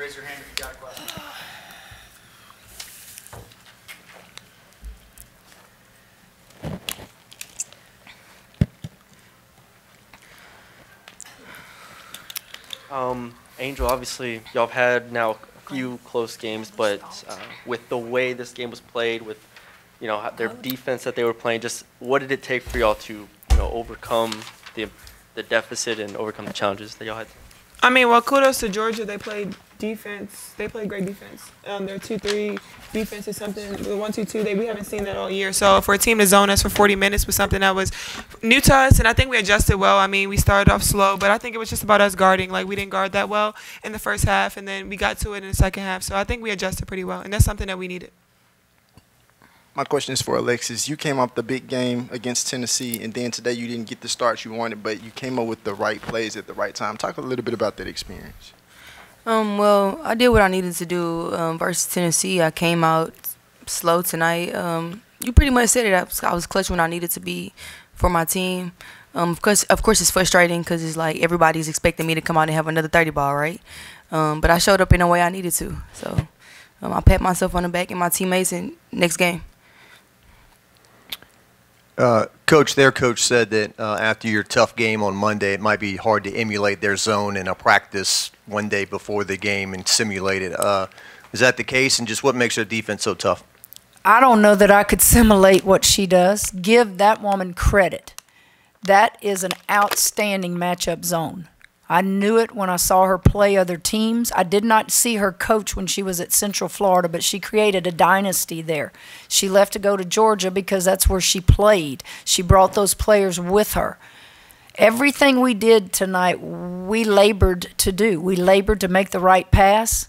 Raise your hand if you got a question. Angel, obviously, y'all have had now a few close games, but with the way this game was played, with their defense that they were playing, just what did it take for y'all to overcome the deficit and overcome the challenges that y'all had? I mean, well, kudos to Georgia. They played defense. They played great defense. Their 2-3 defense is something. The 1-2-2, we haven't seen that all year. So for a team to zone us for 40 minutes was something that was new to us, and I think we adjusted well. I mean, we started off slow, but I think it was just about us guarding. Like, we didn't guard that well in the first half, and then we got to it in the second half. So I think we adjusted pretty well, and that's something that we needed. My question is for Alexis. You came off the big game against Tennessee, and then today you didn't get the start you wanted, but you came up with the right plays at the right time. Talk a little bit about that experience. Well, I did what I needed to do versus Tennessee. I came out slow tonight. You pretty much said it. I was clutch when I needed to be for my team. Of course, it's frustrating because it's like everybody's expecting me to come out and have another 30 ball, right? But I showed up in the way I needed to. So I pat myself on the back and my teammates in next game. Their coach said that after your tough game on Monday, it might be hard to emulate their zone in a practice one day before the game and simulate it. Is that the case? And just what makes their defense so tough? I don't know that I could simulate what she does. Give that woman credit. That is an outstanding matchup zone. I knew it when I saw her play other teams. I did not see her coach when she was at Central Florida, but she created a dynasty there. She left to go to Georgia because that's where she played. She brought those players with her. Everything we did tonight, we labored to do. We labored to make the right pass.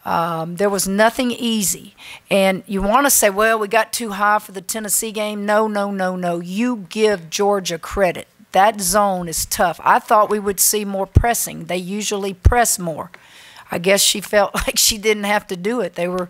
There was nothing easy. And you want to say, well, we got too high for the Tennessee game. No, no, no, no. You give Georgia credit. That zone is tough. I thought we would see more pressing. They usually press more. I guess she felt like she didn't have to do it. They were,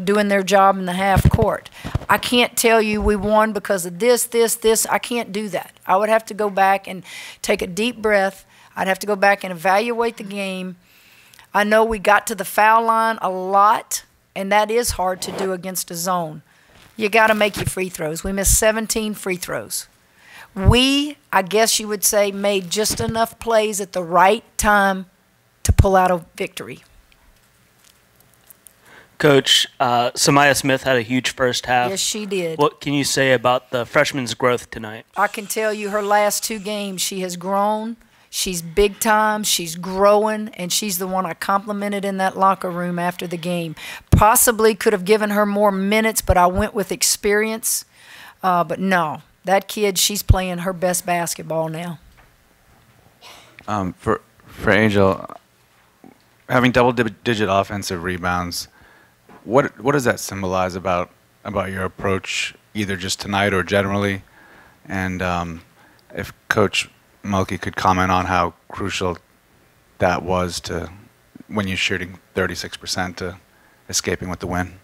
doing their job in the half court. I can't tell you we won because of this. I can't do that. I would have to go back and take a deep breath. I'd have to go back and evaluate the game. I know we got to the foul line a lot, and that is hard to do against a zone. You got to make your free throws. We missed 17 free throws. We, I guess you would say, made just enough plays at the right time to pull out a victory. Coach, Samaya Smith had a huge first half. Yes, she did. What can you say about the freshman's growth tonight? I can tell you her last 2 games, she has grown. She's big time. She's growing, and she's the one I complimented in that locker room after the game. Possibly could have given her more minutes, but I went with experience. But no. That kid, she's playing her best basketball now. For Angel, having double-digit offensive rebounds, what does that symbolize about your approach, either just tonight or generally? And if Coach Mulkey could comment on how crucial that was to when you're shooting 36% to escaping with the win.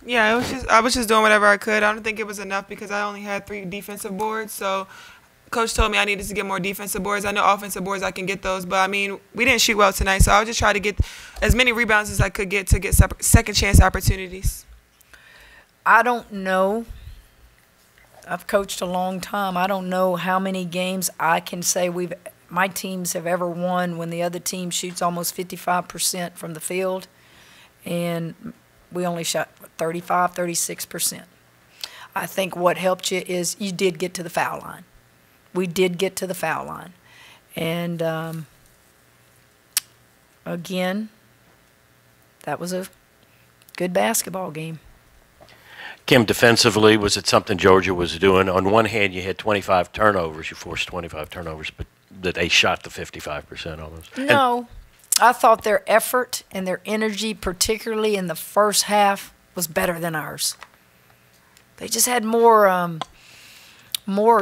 Yeah, I was just doing whatever I could. I don't think it was enough because I only had 3 defensive boards. So Coach told me I needed to get more defensive boards. I know offensive boards, I can get those. But, I mean, we didn't shoot well tonight. So I was just trying to get as many rebounds as I could get to get second chance opportunities. I don't know. I've coached a long time. I don't know how many games I can say my teams have ever won when the other team shoots almost 55% from the field. And we only shot 35, 36%. I think what helped you is you did get to the foul line. We did get to the foul line. And, again, that was a good basketball game. Kim, defensively, was it something Georgia was doing? On one hand, you had 25 turnovers. You forced 25 turnovers, but that they shot the 55% almost. No. I thought their effort and their energy, particularly in the first half, was better than ours. They just had more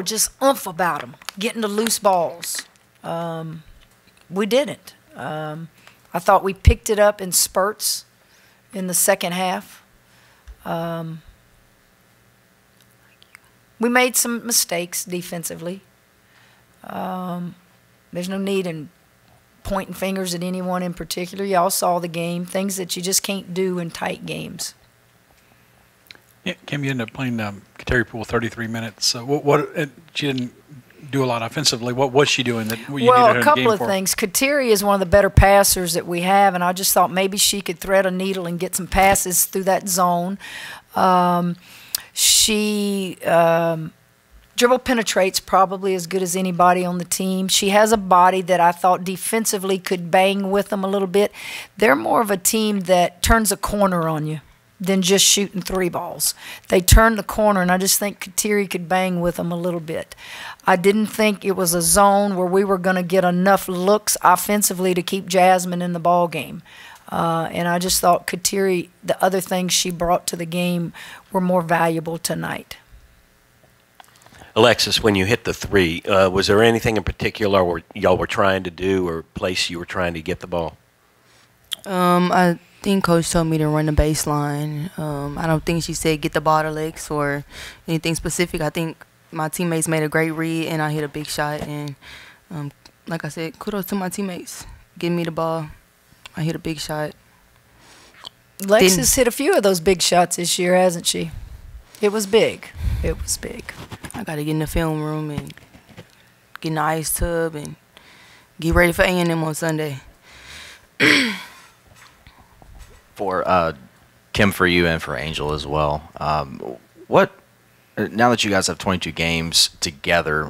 just oomph about them, getting to loose balls. We didn't. I thought we picked it up in spurts in the second half. We made some mistakes defensively. There's no need in pointing fingers at anyone in particular. Y'all saw the game, things that you just can't do in tight games. Yeah, Kim, you ended up playing Kateri Poole 33 minutes. She didn't do a lot offensively. What was she doing that you needed her Well, in a the couple game of for? things. Kateri is one of the better passers that we have, and I just thought maybe she could thread a needle and get some passes through that zone. She dribble penetrates probably as good as anybody on the team. She has a body that I thought defensively could bang with them a little bit. They're more of a team that turns a corner on you than just shooting three balls. They turn the corner, and I just think Kateri could bang with them a little bit. I didn't think it was a zone where we were going to get enough looks offensively to keep Jasmine in the ball game. And I just thought Kateri, the other things she brought to the game were more valuable tonight. Alexis, when you hit the three, was there anything in particular where y'all were trying to do or place you were trying to get the ball? I think Coach told me to run the baseline. I don't think she said get the ball to Lex or anything specific. I think my teammates made a great read, and I hit a big shot. And like I said, kudos to my teammates. Give me the ball. I hit a big shot. Lex has hit a few of those big shots this year, hasn't she? It was big. It was big. I got to get in the film room and get in the ice tub and get ready for A&M on Sunday. For Kim, for you, and for Angel as well, now that you guys have 22 games together,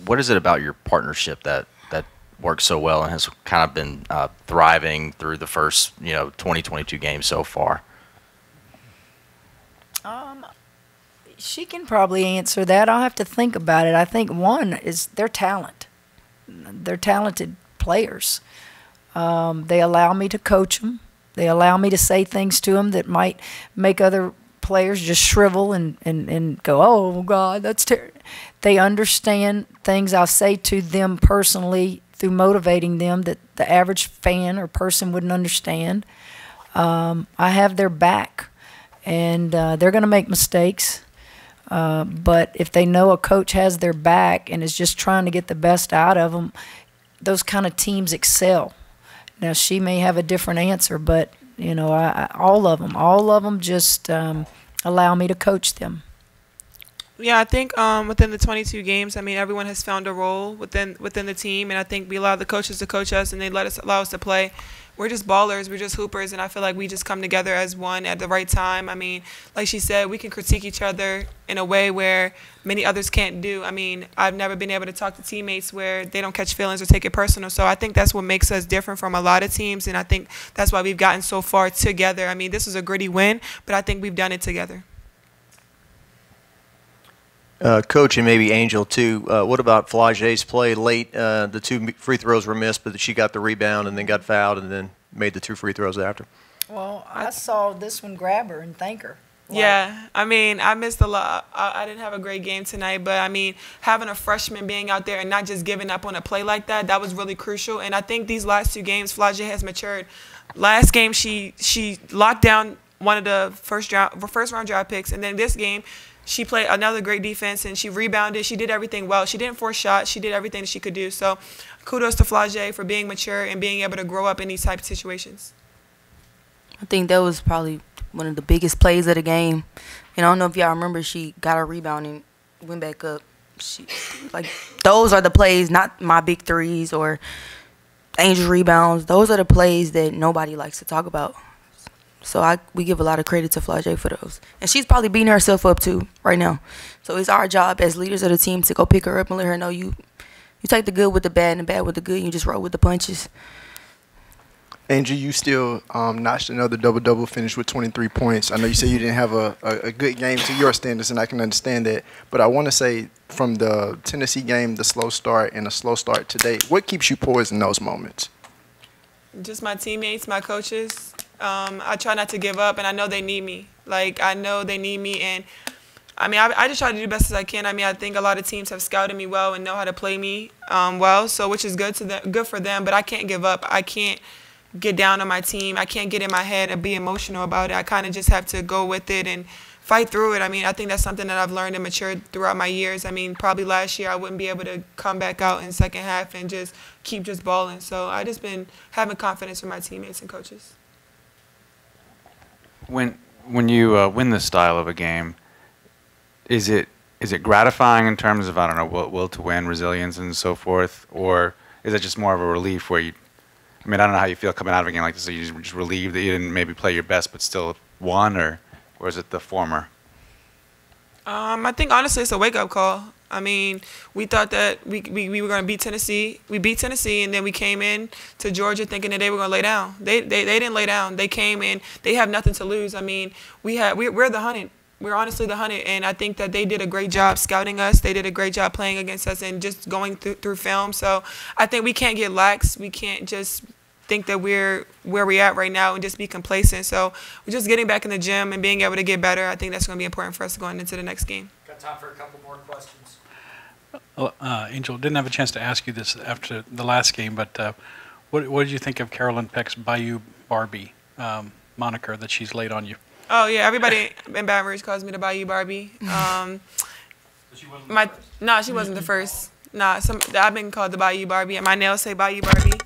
what is it about your partnership that works so well and has kind of been thriving through the first 22 games so far? She can probably answer that. I'll have to think about it. I think one is their talent. They're talented players. They allow me to coach them. They allow me to say things to them that might make other players just shrivel and go, oh, God, that's terrible. They understand things I say to them personally through motivating them that the average fan or person wouldn't understand. I have their back, and they're going to make mistakes. But if they know a coach has their back and is just trying to get the best out of them, those kind of teams excel. Now, she may have a different answer, but, all of them just allow me to coach them. Yeah, I think within the 22 games, I mean, everyone has found a role within the team, and I think we allow the coaches to coach us, and they allow us to play. We're just ballers, we're just hoopers, and I feel like we just come together as one at the right time. I mean, like she said, we can critique each other in a way where many others can't do. I mean, I've never been able to talk to teammates where they don't catch feelings or take it personal. So I think that's what makes us different from a lot of teams, and I think that's why we've gotten so far together. I mean, this is a gritty win, but I think we've done it together. Coach, and maybe Angel too, what about Flage's play late? The two free throws were missed, but she got the rebound and then got fouled and then made the two free throws after. Well, I saw this one grab her and thank her. Yeah, I mean, I missed a lot. I didn't have a great game tonight, but, I mean, having a freshman being out there and not just giving up on a play like that, that was really crucial. And I think these last two games, Flage has matured. Last game, she locked down one of the first-round draft picks, and then this game, she played another great defense, and she rebounded. She did everything well. She didn't force shots. She did everything that she could do. So kudos to Flage for being mature and being able to grow up in these type of situations. I think that was probably one of the biggest plays of the game. And I don't know if y'all remember, she got a rebound and went back up. Those are the plays, not my big threes or Angel rebounds. Those are the plays that nobody likes to talk about. So we give a lot of credit to Flage for those. And she's probably beating herself up too right now. So it's our job as leaders of the team to go pick her up and let her know you take the good with the bad and the bad with the good, and you just roll with the punches. Angel, you still notched another double-double, finished with 23 points. I know you said you didn't have a good game to your standards, and I can understand that. But I want to say from the Tennessee game, the slow start and the slow start today, what keeps you poised in those moments? Just my teammates, my coaches. I try not to give up, and I know they need me. I know they need me, and I mean, I just try to do the best as I can. I mean, I think a lot of teams have scouted me well and know how to play me well, so which is good for them. But I can't give up. I can't get down on my team. I can't get in my head and be emotional about it. I kind of just have to go with it and fight through it. I mean, I think that's something that I've learned and matured throughout my years. I mean, probably last year I wouldn't be able to come back out in second half and just keep just balling. So I just been having confidence with my teammates and coaches. When you win this style of a game, is it gratifying in terms of, I don't know, will to win, resilience, and so forth, or is it just more of a relief where you? I mean, I don't know how you feel coming out of a game like this. Are you just relieved that you didn't maybe play your best but still won, or is it the former? I think honestly it's a wake-up call. I mean, we thought that we were going to beat Tennessee. We beat Tennessee, and then we came in to Georgia thinking that they were going to lay down. They didn't lay down. They came in. They have nothing to lose. I mean, we're the hunted. We're honestly the hunted, and I think that they did a great job scouting us. They did a great job playing against us and just going through film. So I think we can't get lax. We can't just think that we're where we're at right now and just be complacent. So we're just getting back in the gym and being able to get better. I think that's going to be important for us going into the next game. Got time for a couple more questions. Angel, didn't have a chance to ask you this after the last game, but what did you think of Carolyn Peck's Bayou Barbie moniker that she's laid on you? Oh, yeah, everybody in Baton Rouge calls me the Bayou Barbie. She wasn't the first. Nah, I've been called the Bayou Barbie, and my nails say Bayou Barbie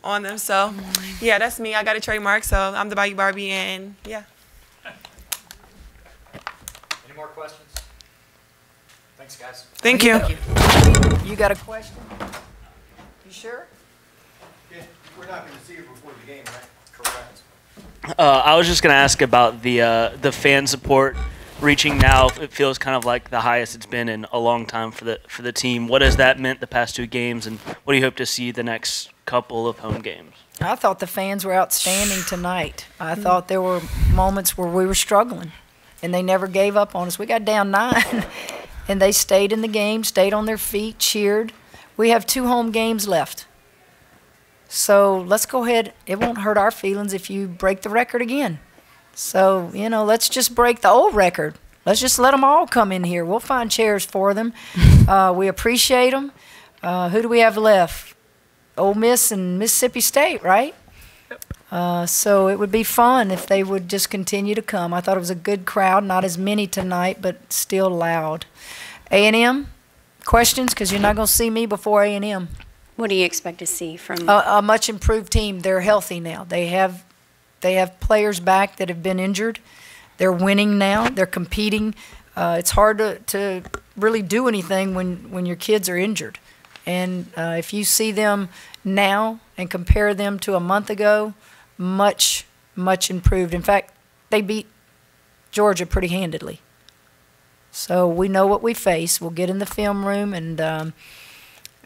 on them. So, yeah, that's me. I got a trademark, so I'm the Bayou Barbie, and yeah. Any more questions? Thanks, guys. Thank you. You got a question? You sure? Yeah, we're not going to see her before the game, right? Correct. I was just going to ask about the fan support reaching now. It feels kind of like the highest it's been in a long time for the team. What has that meant the past 2 games, and what do you hope to see the next couple of home games? I thought the fans were outstanding tonight. I thought there were moments where we were struggling, and they never gave up on us. We got down 9, and they stayed in the game, stayed on their feet, cheered. We have 2 home games left. So let's go ahead. It won't hurt our feelings if you break the record again. So, let's just break the old record. Let's just let them all come in here. We'll find chairs for them. We appreciate them. Who do we have left? Ole Miss and Mississippi State, right? So it would be fun if they would just continue to come. I thought it was a good crowd, not as many tonight, but still loud. A&M, questions? Because you're not going to see me before A&M. What do you expect to see from a much improved team? They're healthy now. They have players back that have been injured. They're winning now. They're competing. It's hard to really do anything when your kids are injured. And if you see them now and compare them to a month ago, much, much improved. In fact, they beat Georgia pretty handedly. So we know what we face. We'll get in the film room, and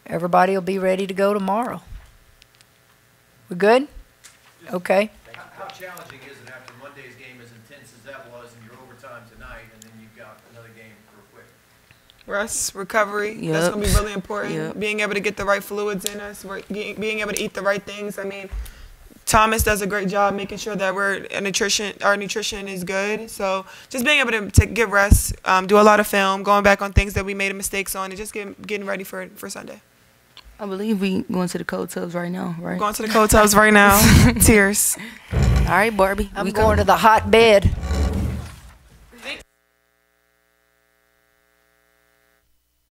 everybody will be ready to go tomorrow. We good? Okay. How challenging is it after Monday's game as intense as that was in your overtime tonight, and then you've got another game real quick? Rest, recovery, that's going to be really important. Being able to get the right fluids in us, being able to eat the right things. I mean, Thomas does a great job making sure that our nutrition is good. So just being able to get rest, do a lot of film, going back on things that we made mistakes on, and just getting ready for Sunday. I believe we going to the cold tubs right now, right? Going to the cold tubs right now. Tears. All right, Barbie. I'm going to the hot bed.